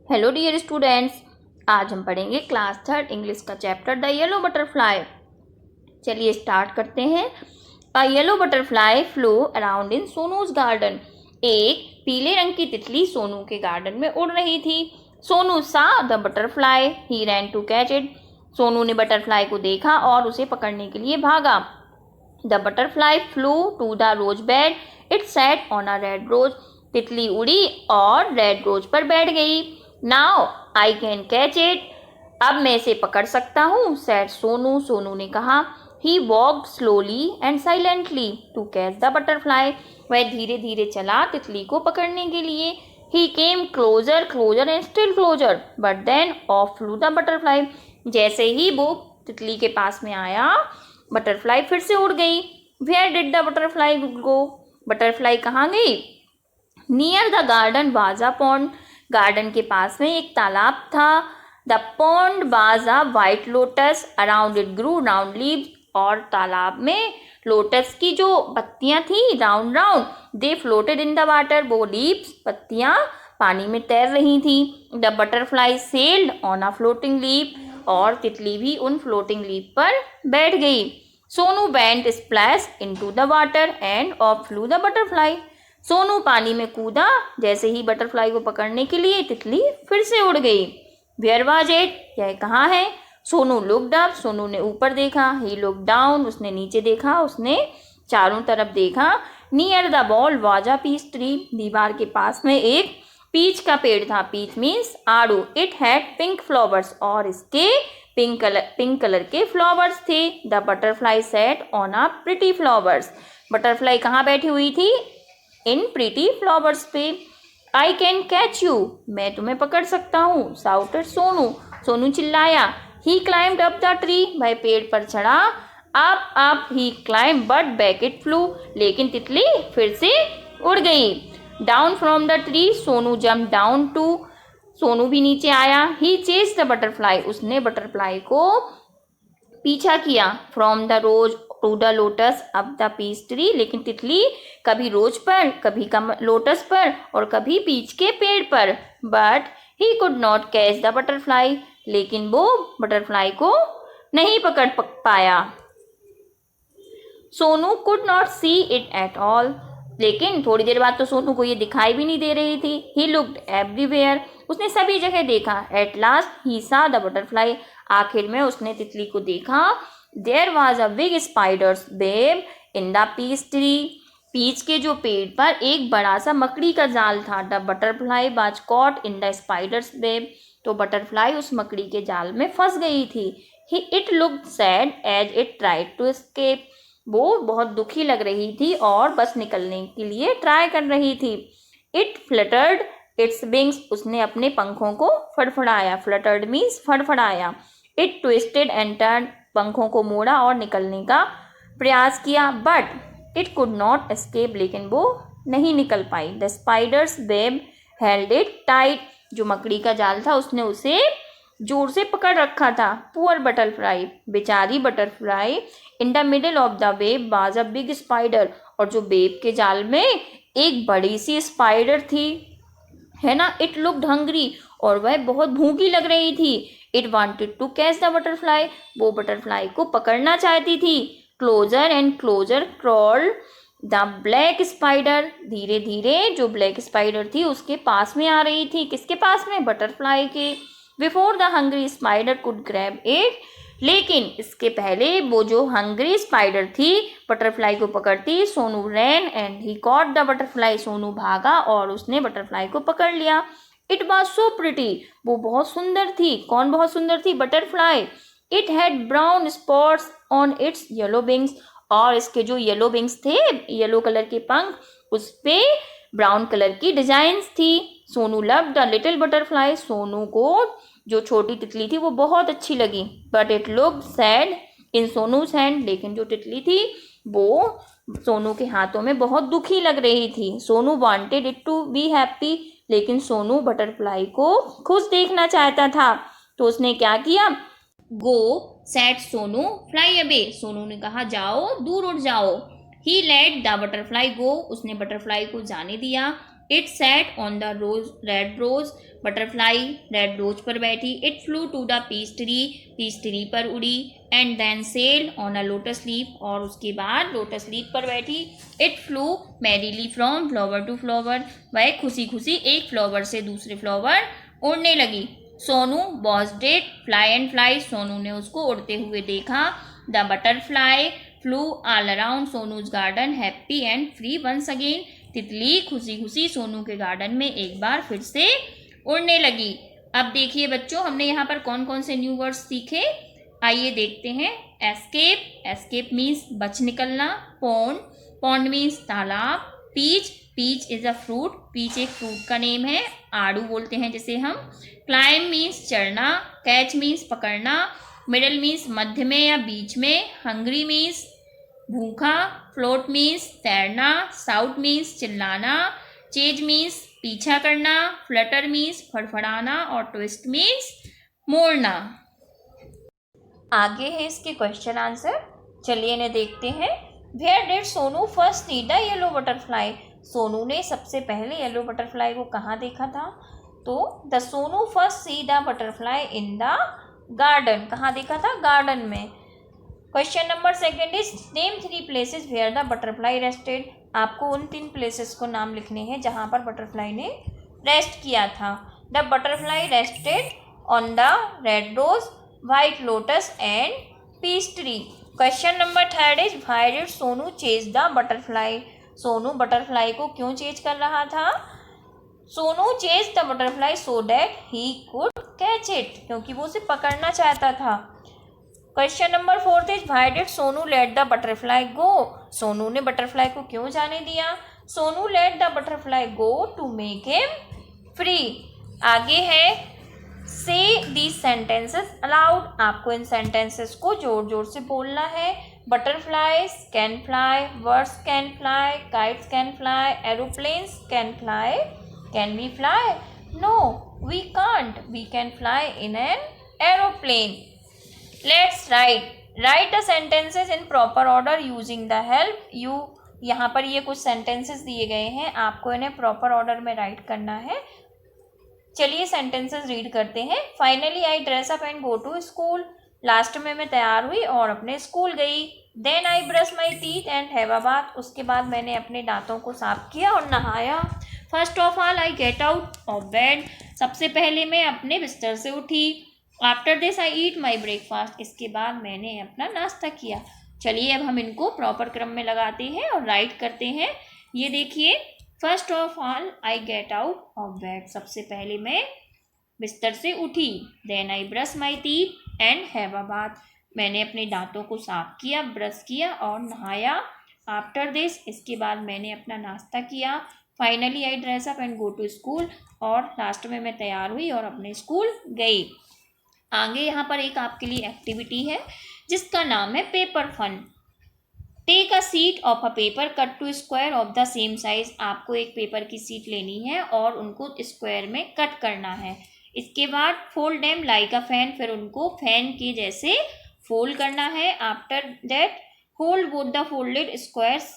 Hello dear students, आज हम पढ़ेंगे क्लास थर्ड इंग्लिश का चैप्टर द येलो बटरफ्लाई। चलिए स्टार्ट करते हैं। A yellow butterfly flew around in Sonu's garden. एक पीले रंग की तितली सोनू के गार्डन में उड़ रही थी। Sonu saw the butterfly, he ran to catch it. Sonu ने बटरफ्लाई को देखा और उसे पकड़ने के लिए भागा। The butterfly flew to the rose bed, it sat on a red rose. तितली उड़ी और रेड रोज पर बैठ गई। Now I can catch it, अब मैं इसे पकड़ सकता हूँ, सैड सोनू। सोनू ने कहा। He walked slowly and silently to catch the butterfly, वह धीरे धीरे चला तितली को पकड़ने के लिए। He came closer closer and still closer, but then off flew the butterfly, जैसे ही वो तितली के पास में आया बटरफ्लाई फिर से उड़ गई। Where did the butterfly go, butterfly कहाँ गई। Near the garden was a pond, garden के पास में एक तालाब था। The pond was a white lotus, around it grew round leaves, और तालाब में लोटस की जो पत्तियां थी round round, they floated in the water, वो लीव्स पत्तियां पानी में तैर रही थी। The butterfly settled on a floating leaf, और तितली भी उन फ्लोटिंग लीव पर बैठ गई। Sonu went splash into the water end of flew the butterfly, Sonu पानी में कूदा, जैसे ही बटरफ्लाई को पकड़ने के लिए तितली फिर से उड़ गई। वेयर वाज इट, यह कहाँ है। सोनू लुक्ड अप, सोनू ने ऊपर देखा। ही लुक डाउन, उसने नीचे देखा, उसने चारों तरफ देखा। Near the wall was a peach tree, दीवार के पास में एक पीच का पेड़ था। पीच मीन्स आड़ू। इट हैड पिंक फ्लावर्स, और इसके पिंक कलर के फ्लावर्स थे। The butterfly sat on a pretty flowers, butterfly कहाँ बैठी हुई थी, इन प्रीटी फ्लावर्स पे। आई कैन कैच यू, मैं तुम्हें पकड़ सकता हूँ, साउटेड सोनू, सोनू चिल्लाया। He climbed up the tree, वह पेड़ पर चढ़ा। Up he climb but back it flew, लेकिन तितली फिर से उड़ गई। Down from the tree, Sonu jump down too, Sonu भी नीचे आया। ही चेज द बटरफ्लाई, उसने बटरफ्लाई को पीछा किया। From the rose to the lotus up the peach tree, लेकिन तितली कभी रोज पर, कभी लोटस पर, और कभी पीच के पेड़ पर। But he could not catch the butterfly, लेकिन वो बटरफ्लाई को नहीं पकड़ पाया। Sonu could not see it at all, लेकिन थोड़ी देर बाद तो सोनू को ये दिखाई भी नहीं दे रही थी। ही लुक्ड एवरीवेयर, उसने सभी जगह देखा। एट लास्ट ही सा द बटरफ्लाई, आखिर में उसने तितली को देखा। There was a big spider's web in the peach tree, peach के जो पेड़ पर एक बड़ा सा मकड़ी का जाल था। The butterfly was caught in the spider's web, तो बटरफ्लाई उस मकड़ी के जाल में फंस गई थी। It looked sad as it tried to escape, वो बहुत दुखी लग रही थी और बस निकलने के लिए ट्राई कर रही थी। इट फ्लटर्ड इट्स विंग्स, उसने अपने पंखों को फड़फड़ाया। फ्लटर्ड मीन्स फड़फड़ाया। इट ट्विस्टेड एंड टर्न, पंखों को मोड़ा और निकलने का प्रयास किया। But it could not escape, लेकिन वो नहीं निकल पाई। The spider's web held it tight, जो मकड़ी का जाल था उसने उसे जोर से पकड़ रखा था। पुअर बटरफ्लाई, बेचारी butterfly. In the middle of the web was a big spider, और जो वेब के जाल में एक बड़ी सी स्पाइडर थी, है ना। इट लुक्ड हंग्री, और वह बहुत भूखी लग रही थी। It wanted to catch the butterfly, वो बटरफ्लाई को पकड़ना चाहती थी। Closer and closer crawled the black spider, धीरे धीरे जो ब्लैक स्पाइडर थी उसके पास में आ रही थी। किसके पास में, बटरफ्लाई के। Before the hungry spider could grab it, लेकिन इसके पहले वो जो हंग्री स्पाइडर थी बटरफ्लाई को पकड़ती, Sonu ran and he caught the butterfly, Sonu भागा और उसने बटरफ्लाई को पकड़ लिया। इट वॉज सो प्रिटी, वो बहुत सुंदर थी। कौन बहुत सुंदर थी, butterfly. It had brown spots on it's yellow wings, और इसके जो येलो विंग्स थे, येलो कलर के पंख, उस पे ब्राउन कलर की डिजाइन्स थी। Sonu love the little butterfly, Sonu को जो छोटी तितली थी वो बहुत अच्छी लगी। But it look sad in सोनूज hand, लेकिन जो तितली थी वो सोनू के हाथों में बहुत दुखी लग रही थी। Sonu wanted it to be happy, लेकिन सोनू बटरफ्लाई को खुश देखना चाहता था। तो उसने क्या किया, go said Sonu fly away, सोनू ने कहा जाओ, दूर उड़ जाओ। He let the butterfly go, उसने बटरफ्लाई को जाने दिया। It sat on the rose butterfly red rose पर बैठी. It flew to the peach tree पर उड़ी. And then settled on a lotus leaf, और उसके बाद लोटस लीफ पर बैठी. It flew merrily from flower to flower, वह खुशी खुशी एक फ्लावर से दूसरे फ्लावर उड़ने लगी. Sonu watched it fly and fly, Sonu ने उसको उड़ते हुए देखा. The butterfly flew all around Sonu's garden happy and free once again. तितली खुशी खुशी सोनू के गार्डन में एक बार फिर से उड़ने लगी. अब देखिए बच्चों, हमने यहाँ पर कौन कौन से न्यू वर्ड्स सीखे, आइए देखते हैं. एस्केप, एस्केप मीन्स बच निकलना. पॉन्ड, पॉन्ड मीन्स तालाब. Peach, peach is a fruit, peach एक फ्रूट का नेम है, आड़ू बोलते हैं जिसे हम. क्लाइम मीन्स चढ़ना. कैच मीन्स पकड़ना. मिडल मीन्स मध्य में या बीच में. हंग्री मीन्स भूखा. फ्लोट मीन्स तैरना. साउट मीन्स चिल्लाना. चेज मीन्स पीछा करना. फ्लटर मीन्स फड़फड़ाना. और ट्विस्ट मीन्स मोड़ना. आगे है इसके क्वेश्चन आंसर, चलिए इन्हें देखते हैं. Where did Sonu first see the yellow butterfly, Sonu ने सबसे पहले येलो बटरफ्लाई को कहाँ देखा था? तो the Sonu first see the butterfly in the garden, कहाँ देखा था? गार्डन में. Question number second is name 3 places where the butterfly rested, आपको उन 3 प्लेसेस को नाम लिखने हैं जहाँ पर बटरफ्लाई ने रेस्ट किया था. The butterfly rested on the red rose, white lotus and peach tree. Question number third is why did Sonu chase the butterfly, Sonu butterfly को क्यों चेज कर रहा था? Sonu chase the butterfly so that he could catch it, क्योंकि वो उसे पकड़ना चाहता था. Question number fourth is why did Sonu let the butterfly go, Sonu ने बटरफ्लाई को क्यों जाने दिया? Sonu let the butterfly go to make him free. आगे है से दीज सेंटेंसेस अलाउड, आपको इन सेंटेंसेस को जोर जोर से बोलना है. Butterflies can fly, birds can fly, kites can fly, aeroplanes can fly. Can we fly? No we can't, we can fly in an aeroplane. Let's write the sentences in proper order using the help you. यहाँ पर ये कुछ sentences दिए गए हैं, आपको इन्हें proper order में राइट करना है. चलिए सेंटेंसेस रीड करते हैं. Finally I dress up and go to school, last में मैं तैयार हुई और अपने स्कूल गई. Then I brush my teeth and have a bath, उसके बाद मैंने अपने दांतों को साफ किया और नहाया. First of all I get out of bed, सबसे पहले मैं अपने बिस्तर से उठी. After this I eat my breakfast, इसके बाद मैंने अपना नाश्ता किया. चलिए अब हम इनको प्रॉपर क्रम में लगाते हैं और राइट करते हैं. ये देखिए, first of all I get out of bed, सबसे पहले मैं बिस्तर से उठी. Then I brush my teeth and have a bath, मैंने अपने दांतों को साफ किया, ब्रश किया और नहाया. आफ्टर दिस, इसके बाद मैंने अपना नाश्ता किया. Finally I dress up and go to school, और लास्ट में मैं तैयार हुई और अपने स्कूल गई. आगे यहाँ पर एक आपके लिए एक्टिविटी है जिसका नाम है paper fun. Take a sheet of a paper cut two square of the same size, आपको एक पेपर की सीट लेनी है और उनको स्क्वायर में कट करना है. इसके बाद fold them like a fan, फिर उनको फैन के जैसे फोल्ड करना है. After that hold both the folded squares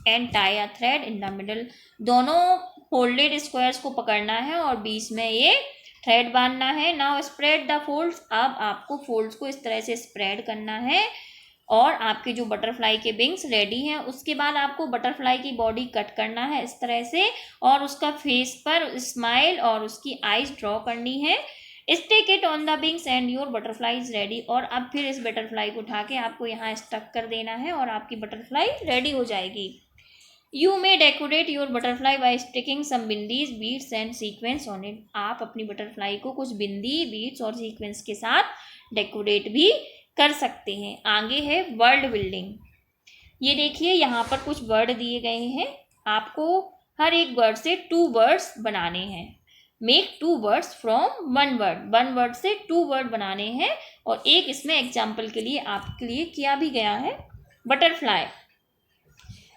and tie a thread in the middle, दोनों फोल्डेड स्क्वायर्स को पकड़ना है और बीच में ये थ्रेड बांधना है. नाउ स्प्रेड द फोल्ड्स, अब आपको फोल्ड्स को इस तरह से स्प्रेड करना है और आपके जो बटरफ्लाई के विंग्स रेडी हैं. उसके बाद आपको बटरफ्लाई की बॉडी कट करना है इस तरह से, और उसका फेस पर स्माइल और उसकी आईज ड्रॉ करनी है. Stick it on the wings and your butterfly is ready, और अब फिर इस बटरफ्लाई को उठा के आपको यहाँ स्टक कर देना है और आपकी बटरफ्लाई रेडी हो जाएगी. You may decorate your butterfly by sticking some bindis beads and sequins on it, आप अपनी बटरफ्लाई को कुछ बिंदी बीड्स और सीक्वेंस के साथ डेकोरेट भी कर सकते हैं. आगे है वर्ड बिल्डिंग. ये देखिए यहाँ पर कुछ वर्ड दिए गए हैं, आपको हर एक वर्ड से 2 वर्ड्स बनाने हैं. Make 2 words from 1 word, 1 word से 2 वर्ड बनाने हैं. और एक इसमें एग्जाम्पल के लिए आपके लिए किया भी गया है, बटरफ्लाई.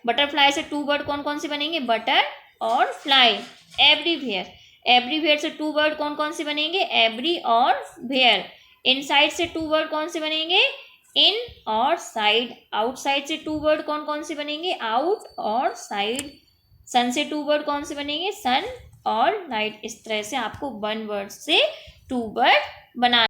बटरफ्लाई से 2 वर्ड कौन कौन से बनेंगे? बटर और फ्लाई. एवरीवेयर, एवरीवेयर से 2 वर्ड कौन कौन से बनेंगे? एवरी और वेयर. इनसाइड से 2 वर्ड कौन से बनेंगे? इन और साइड. आउटसाइड से 2 वर्ड कौन कौन से बनेंगे? आउट और साइड. सन से 2 वर्ड कौन से बनेंगे, सन और नाइट। इस तरह से आपको 1 वर्ड से 2 वर्ड बनाने